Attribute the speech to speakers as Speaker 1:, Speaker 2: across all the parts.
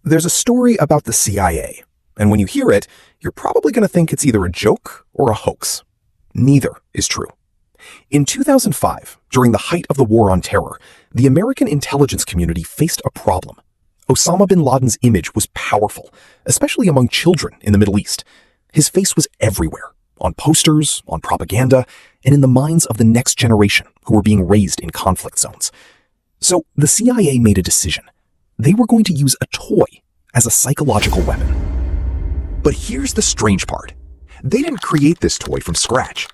Speaker 1: There's a story about the CIA, and when you hear it, you're probably going to think it's either a joke or a hoax. Neither is true. In 2005, during the height of the War on Terror, the American intelligence community faced a problem. Osama bin Laden's image was powerful, especially among children in the Middle East. His face was everywhere, on posters, on propaganda, and in the minds of the next generation who were being raised in conflict zones. So the CIA made a decision. They were going to use a toy as a psychological weapon. But here's the strange part. They didn't create this toy from scratch.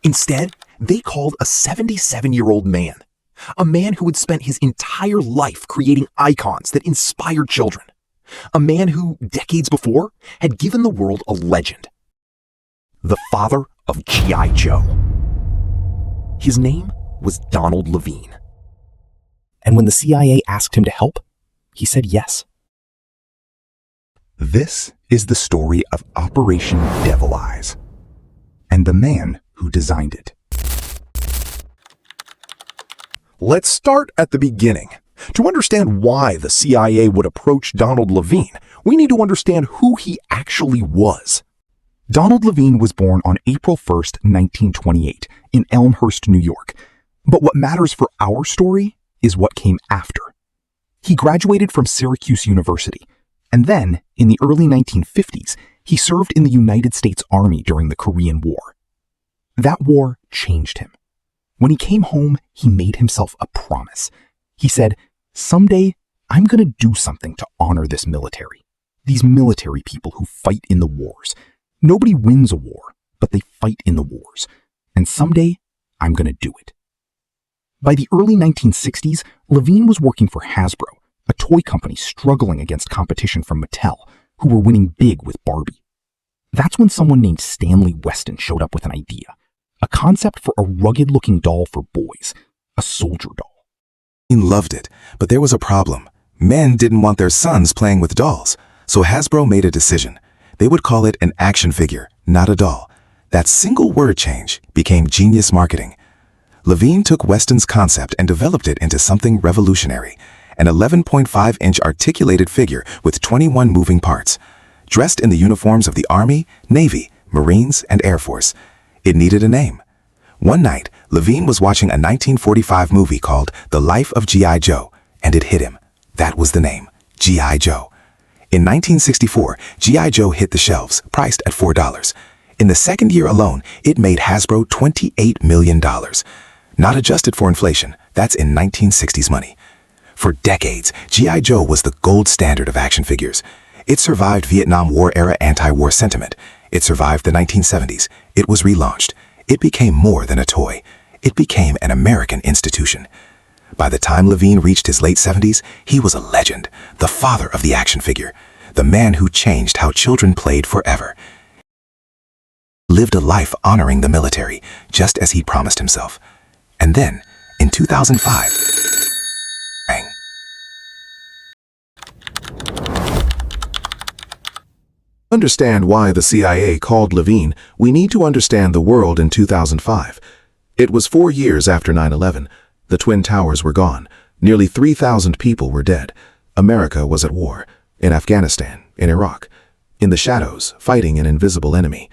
Speaker 1: Instead, they called a 77-year-old man, a man who had spent his entire life creating icons that inspired children, a man who, decades before, had given the world a legend. The father of G.I. Joe. His name was Donald Levine. And when the CIA asked him to help, he said yes.
Speaker 2: This is the story of Operation Devil Eyes and the man who designed it.
Speaker 1: Let's start at the beginning. To understand why the CIA would approach Donald Levine, we need to understand who he actually was.
Speaker 2: Donald Levine was born on April 1st, 1928, in Elmhurst, New York. But what matters for our story is what came after. He graduated from Syracuse University, and then, in the early 1950s, he served in the United States Army during the Korean War. That war changed him. When he came home, he made himself a promise. He said, "Someday, I'm going to do something to honor this military. These military people who fight in the wars. Nobody wins a war, but they fight in the wars. And someday, I'm going to do it." By the early 1960s, Levine was working for Hasbro, a toy company struggling against competition from Mattel, who were winning big with Barbie. That's when someone named Stanley Weston showed up with an idea, a concept for a rugged-looking doll for boys, a soldier doll.
Speaker 3: He loved it, but there was a problem. Men didn't want their sons playing with dolls, so Hasbro made a decision. They would call it an action figure, not a doll. That single word change became genius marketing. Levine took Weston's concept and developed it into something revolutionary, an 11.5-inch articulated figure with 21 moving parts. Dressed in the uniforms of the Army, Navy, Marines, and Air Force, it needed a name. One night, Levine was watching a 1945 movie called The Life of G.I. Joe, and it hit him. That was the name, G.I. Joe. In 1964, G.I. Joe hit the shelves, priced at $4. In the second year alone, it made Hasbro $28 million. Not adjusted for inflation, that's in 1960s money. For decades, G.I. Joe was the gold standard of action figures. It survived Vietnam War-era anti-war sentiment. It survived the 1970s. It was relaunched. It became more than a toy. It became an American institution. By the time Levine reached his late 70s, he was a legend, the father of the action figure, the man who changed how children played forever. He lived a life honoring the military, just as he'd promised himself. And then, in 2005, bang.
Speaker 1: To understand why the CIA called Levine, we need to understand the world in 2005. It was 4 years after 9/11. The Twin Towers were gone. Nearly 3,000 people were dead. America was at war, in Afghanistan, in Iraq, in the shadows, fighting an invisible enemy.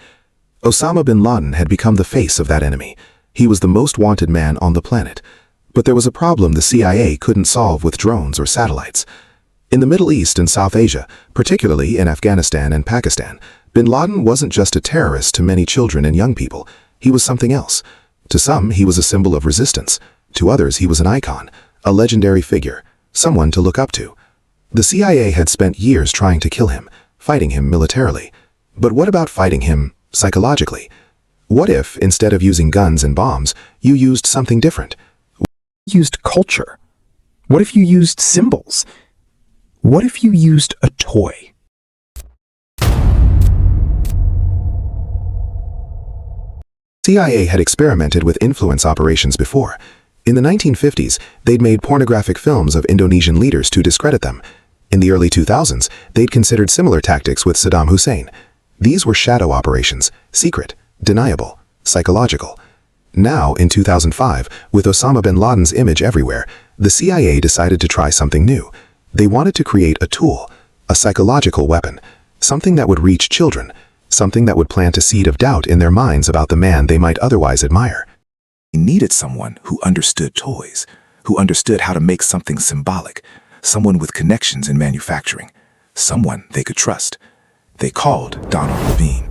Speaker 1: Osama bin Laden had become the face of that enemy. He was the most wanted man on the planet. But there was a problem the CIA couldn't solve with drones or satellites. In the Middle East and South Asia, particularly in Afghanistan and Pakistan, bin Laden wasn't just a terrorist to many children and young people. He was something else. To some, he was a symbol of resistance. To others, he was an icon, a legendary figure, someone to look up to. The CIA had spent years trying to kill him, fighting him militarily. But what about fighting him psychologically? What if, instead of using guns and bombs, you used something different?
Speaker 2: Used culture? What if you used symbols? What if you used a toy?
Speaker 1: CIA had experimented with influence operations before. In the 1950s, they'd made pornographic films of Indonesian leaders to discredit them. In the early 2000s, they'd considered similar tactics with Saddam Hussein. These were shadow operations, secret, deniable, psychological. Now, in 2005, with Osama bin Laden's image everywhere, the CIA decided to try something new. They wanted to create a tool,
Speaker 3: A psychological weapon, something that would reach children, something that would plant a seed of doubt in their minds about the man they might otherwise admire. He needed someone who understood toys, who understood how to make something symbolic, someone with connections in manufacturing, someone they could trust. They called Donald Levine.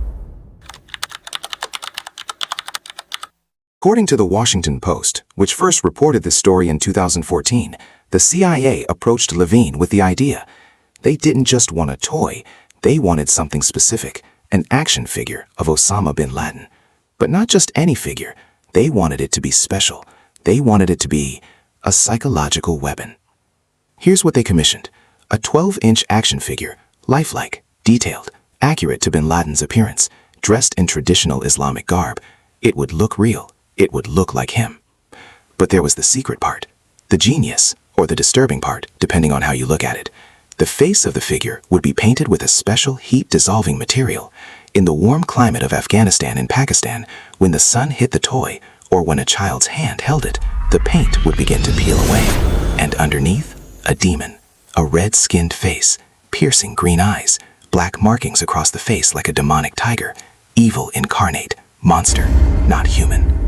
Speaker 3: According to the Washington Post, which first reported this story in 2014, the CIA approached Levine with the idea. They didn't just want a toy, they wanted something specific, an action figure of Osama bin Laden. But not just any figure, they wanted it to be special. They wanted it to be a psychological weapon. Here's what they commissioned: a 12-inch action figure, lifelike, detailed, accurate to bin Laden's appearance, dressed in traditional Islamic garb. It would look real. It would look like him. But there was the secret part, the genius, or the disturbing part, depending on how you look at it. The face of the figure would be painted with a special heat-dissolving material. In the warm climate of Afghanistan and Pakistan, when the sun hit the toy, or when a child's hand held it, the paint would begin to peel away. And underneath, a demon, a red-skinned face, piercing green eyes, black markings across the face like a demonic tiger, evil incarnate, monster, not human.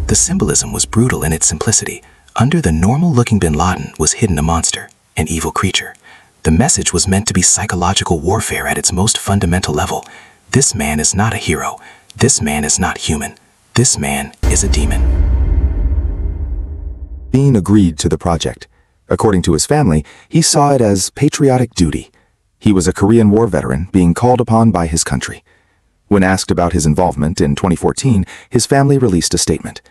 Speaker 3: The symbolism was brutal in its simplicity. Under the normal-looking bin Laden was hidden a monster, an evil creature. The message was meant to be psychological warfare at its most fundamental level. This man is not a hero. This man is not human. This man is a demon. Levine agreed to the project. According to his family, he saw it as patriotic duty. He was a Korean War veteran being called upon by his country. When asked about his involvement in 2014, his family released a statement.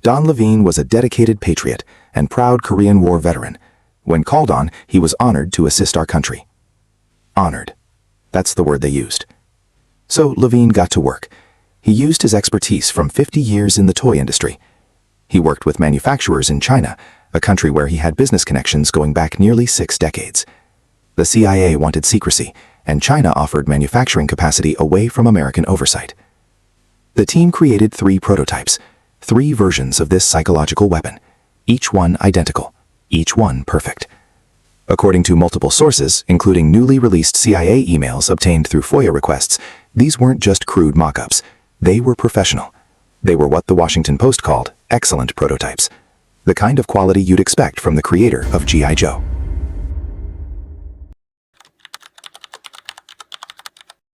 Speaker 3: Don Levine was a dedicated patriot and proud Korean War veteran. When called on, he was honored to assist our country. Honored. That's the word they used. So Levine got to work. He used his expertise from 50 years in the toy industry. He worked with manufacturers in China, a country where he had business connections going back nearly 6 decades. The CIA wanted secrecy, and China offered manufacturing capacity away from American oversight. The team created 3 prototypes, 3 versions of this psychological weapon, each one identical, each one perfect. According to multiple sources, including newly released CIA emails obtained through FOIA requests, these weren't just crude mock-ups. They were professional. They were what the Washington Post called excellent prototypes, the kind of quality you'd expect from the creator of G.I. Joe.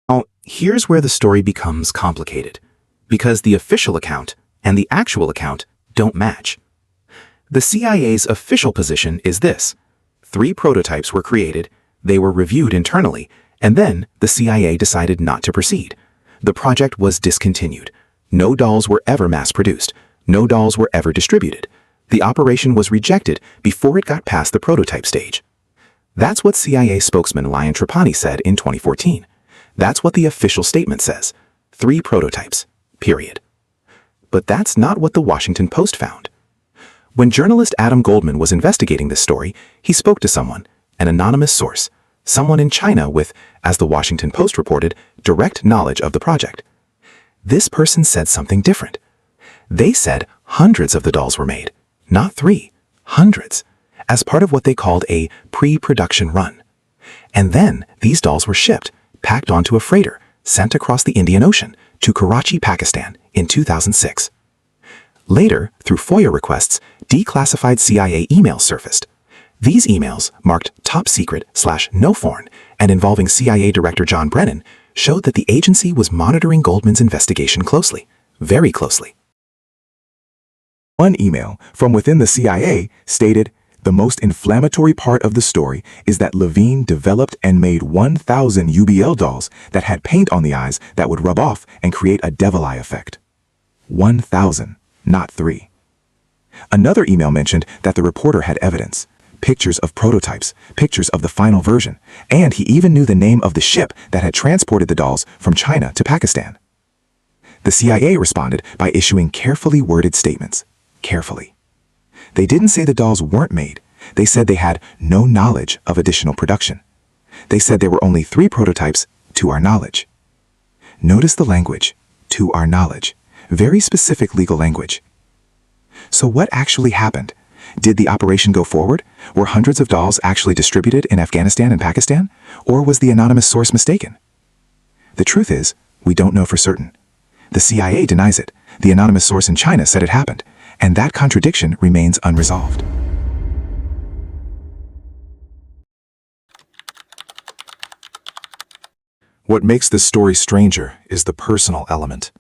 Speaker 3: Now, here's where the story becomes complicated, because the official account and the actual account don't match. The CIA's official position is this: 3 prototypes were created, they were reviewed internally, and then the CIA decided not to proceed. The project was discontinued. No dolls were ever mass-produced. No dolls were ever distributed. The operation was rejected before it got past the prototype stage. That's what CIA spokesman Lian Trapani said in 2014. That's what the official statement says. 3 prototypes, period. But that's not what the Washington Post found. When journalist Adam Goldman was investigating this story, he spoke to someone, an anonymous source, someone in China with, as the Washington Post reported, direct knowledge of the project. This person said something different. They said hundreds of the dolls were made, not 3, hundreds, as part of what they called a pre-production run. And then these dolls were shipped, packed onto a freighter, sent across the Indian Ocean to Karachi, Pakistan in 2006. Later, through FOIA requests, declassified CIA emails surfaced. These emails, marked top secret/no foreign and involving CIA Director John Brennan, showed that the agency was monitoring Goldman's investigation closely, very closely. One email from within the CIA stated, "The most inflammatory part of the story is that Levine developed and made 1,000 UBL dolls that had paint on the eyes that would rub off and create a devil eye effect." 1,000. Not 3. Another email mentioned that the reporter had evidence, pictures of prototypes, pictures of the final version, and he even knew the name of the ship that had transported the dolls from China to Pakistan. The CIA responded by issuing carefully worded statements. Carefully. They didn't say the dolls weren't made. They said they had no knowledge of additional production. They said there were only 3 prototypes to our knowledge. Notice the language, to our knowledge. Very specific legal language. So what actually happened? Did the operation go forward? Were hundreds of dolls actually distributed in Afghanistan and Pakistan? Or was the anonymous source mistaken? The truth is, we don't know for certain. The CIA denies it. The anonymous source in China said it happened, and that contradiction remains unresolved.
Speaker 1: What makes this story stranger is the personal element.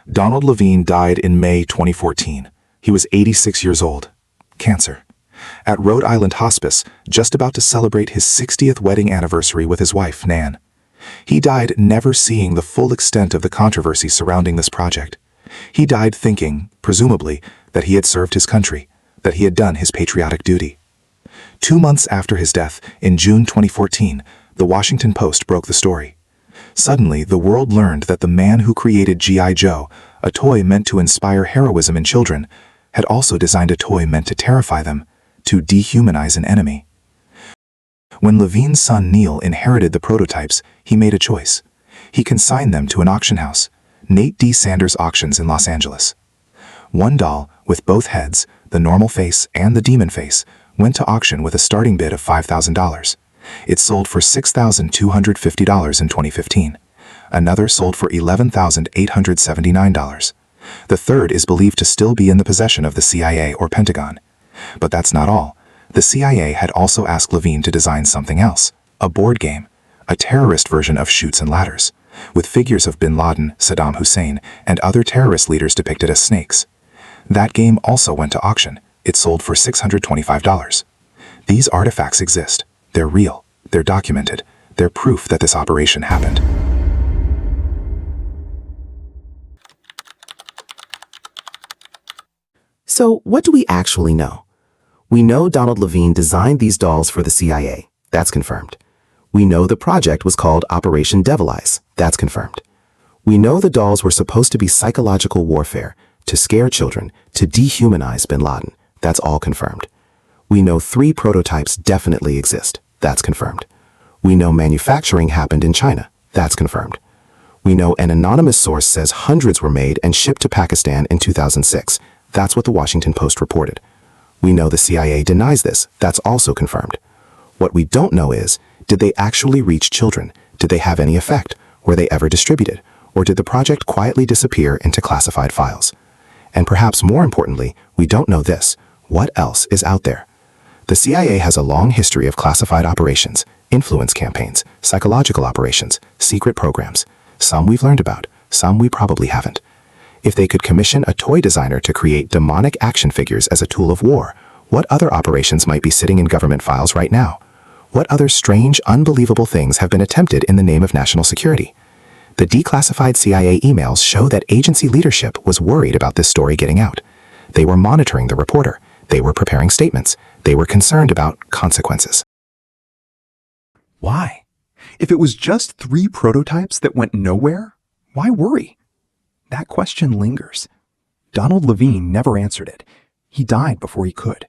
Speaker 1: Donald Levine died in May 2014. He was 86 years old. Cancer. At Rhode Island Hospice, just about to celebrate his 60th wedding anniversary with his wife, Nan. He died never seeing the full extent of the controversy surrounding this project. He died thinking, presumably, that he had served his country, that he had done his patriotic duty. 2 months after his death, in June 2014, the Washington Post broke the story. Suddenly, the world learned that the man who created G.I. Joe, a toy meant to inspire heroism in children, had also designed a toy meant to terrify them, to dehumanize an enemy. When Levine's son Neil inherited the prototypes, he made a choice. He consigned them to an auction house, Nate D. Sanders Auctions in Los Angeles. One doll, with both heads, the normal face and the demon face, went to auction with a starting bid of $5,000. It sold for $6,250 in 2015. Another sold for $11,879. The third is believed to still be in the possession of the CIA or Pentagon. But that's not all. The CIA had also asked Levine to design something else, a board game, a terrorist version of Chutes and Ladders, with figures of bin Laden, Saddam Hussein, and other terrorist leaders depicted as snakes. That game also went to auction. It sold for $625. These artifacts exist. They're real. They're documented. They're proof that this operation happened.
Speaker 4: So, what do we actually know? We know Donald Levine designed these dolls for the CIA. That's confirmed. We know the project was called Operation Devil Eyes. That's confirmed. We know the dolls were supposed to be psychological warfare, to scare children, to dehumanize bin Laden. That's all confirmed. We know 3 prototypes definitely exist. That's confirmed. We know manufacturing happened in China. That's confirmed. We know an anonymous source says hundreds were made and shipped to Pakistan in 2006. That's what the Washington Post reported. We know the CIA denies this. That's also confirmed. What we don't know is, did they actually reach children? Did they have any effect? Were they ever distributed? Or did the project quietly disappear into classified files? And perhaps more importantly, we don't know this. What else is out there? The CIA has a long history of classified operations, influence campaigns, psychological operations, secret programs. Some we've learned about, some we probably haven't. If they could commission a toy designer to create demonic action figures as a tool of war, what other operations might be sitting in government files right now? What other strange, unbelievable things have been attempted in the name of national security? The declassified CIA emails show that agency leadership was worried about this story getting out. They were monitoring the reporter. They were preparing statements. They were concerned about consequences.
Speaker 2: Why? If it was just 3 prototypes that went nowhere, why worry? That question lingers. Donald Levine never answered it. He died before he could.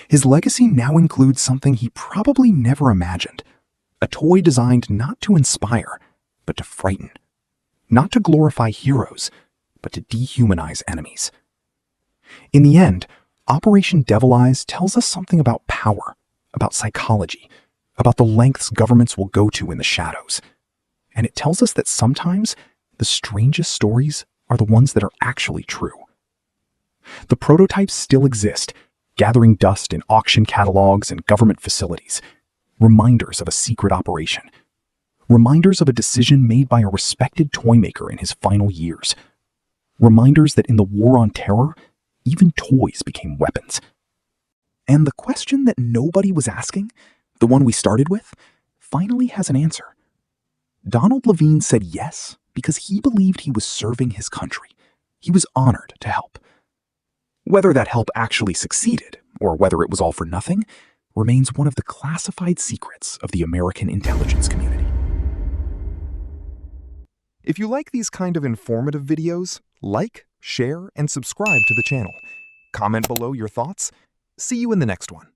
Speaker 2: His legacy now includes something he probably never imagined. A toy designed not to inspire, but to frighten. Not to glorify heroes, but to dehumanize enemies. In the end, Operation Devil Eyes tells us something about power, about psychology, about the lengths governments will go to in the shadows. And it tells us that sometimes the strangest stories are the ones that are actually true. The prototypes still exist, gathering dust in auction catalogs and government facilities. Reminders of a secret operation. Reminders of a decision made by a respected toymaker in his final years. Reminders that in the war on terror, even toys became weapons. And the question that nobody was asking, the one we started with, finally has an answer. Donald Levine said yes because he believed he was serving his country. He was honored to help. Whether that help actually succeeded, or whether it was all for nothing, remains one of the classified secrets of the American intelligence community.
Speaker 5: If you like these kind of informative videos, like, share, and subscribe to the channel. Comment below your thoughts. See you in the next one.